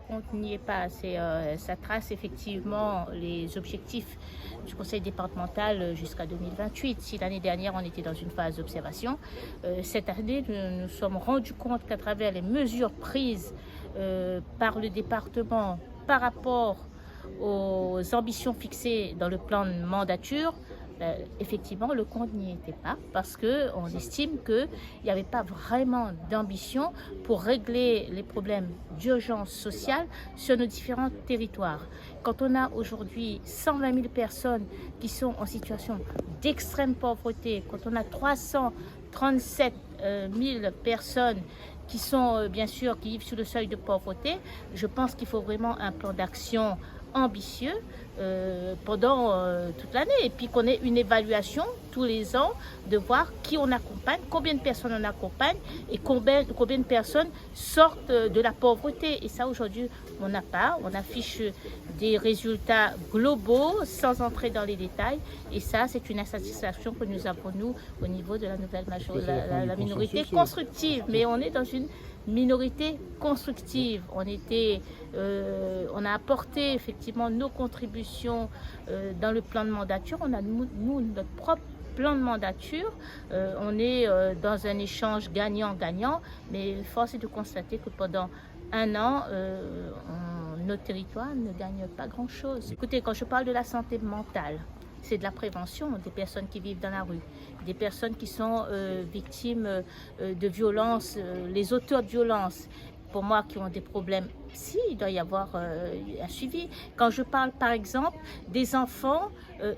compte n'y est pas. Ça trace effectivement les objectifs du Conseil départemental jusqu'à 2028. Si l'année dernière, on était dans une phase d'observation, cette année, nous nous sommes rendus compte qu'à travers les mesures prises par le département par rapport aux ambitions fixées dans le plan de mandature, effectivement, le compte n'y était pas parce qu'on estime qu'il n'y avait pas vraiment d'ambition pour régler les problèmes d'urgence sociale sur nos différents territoires. Quand on a aujourd'hui 120 000 personnes qui sont en situation d'extrême pauvreté, quand on a 337 000 personnes qui sont bien sûr qui vivent sous le seuil de pauvreté, je pense qu'il faut vraiment un plan d'action ambitieux pendant toute l'année et puis qu'on ait une évaluation tous les ans de voir qui on accompagne, combien de personnes on accompagne et combien de personnes sortent de la pauvreté. Et ça aujourd'hui on n'a pas, on affiche des résultats globaux sans entrer dans les détails et ça c'est une insatisfaction que nous avons nous au niveau de la nouvelle majorité, la minorité constructive, mais on est dans une minorité constructive. On a apporté effectivement nos contributions dans le plan de mandature. On a nous notre propre plan de mandature. On est dans un échange gagnant-gagnant, mais force est de constater que pendant un an, notre territoire ne gagne pas grand-chose. Écoutez, quand je parle de la santé mentale, c'est de la prévention des personnes qui vivent dans la rue, des personnes qui sont victimes de violences, les auteurs de violences. Pour moi, qui ont des problèmes, si, il doit y avoir un suivi. Quand je parle, par exemple, des enfants,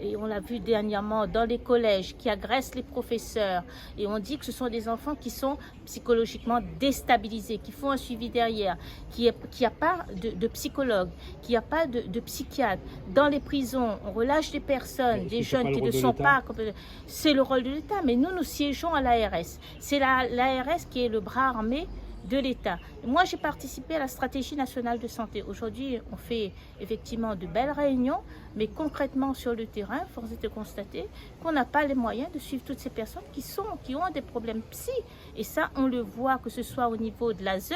et on l'a vu dernièrement dans les collèges, qui agressent les professeurs, et on dit que ce sont des enfants qui sont psychologiquement déstabilisés, qui font un suivi derrière, qui a pas de psychologue, qui n'a pas de psychiatre. Dans les prisons, on relâche des personnes, des jeunes qui ne sont pas... C'est le rôle de l'État, mais nous siégeons à l'ARS. C'est l'ARS qui est le bras armé de l'État. Moi, j'ai participé à la stratégie nationale de santé. Aujourd'hui, on fait effectivement de belles réunions, mais concrètement sur le terrain, force est de constater qu'on n'a pas les moyens de suivre toutes ces personnes qui ont des problèmes psy. Et ça, on le voit, que ce soit au niveau de l'ASE,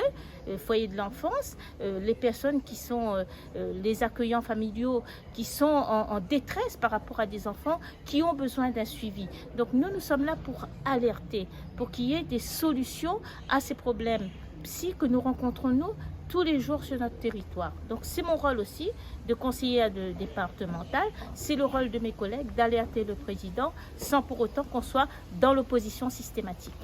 foyer de l'enfance, les personnes qui sont les accueillants familiaux, qui sont en détresse par rapport à des enfants qui ont besoin d'un suivi. Donc nous sommes là pour alerter, pour qu'il y ait des solutions à ces problèmes psy que nous rencontrons nous tous les jours sur notre territoire. Donc c'est mon rôle aussi de conseillère départementale, c'est le rôle de mes collègues d'alerter le président sans pour autant qu'on soit dans l'opposition systématique.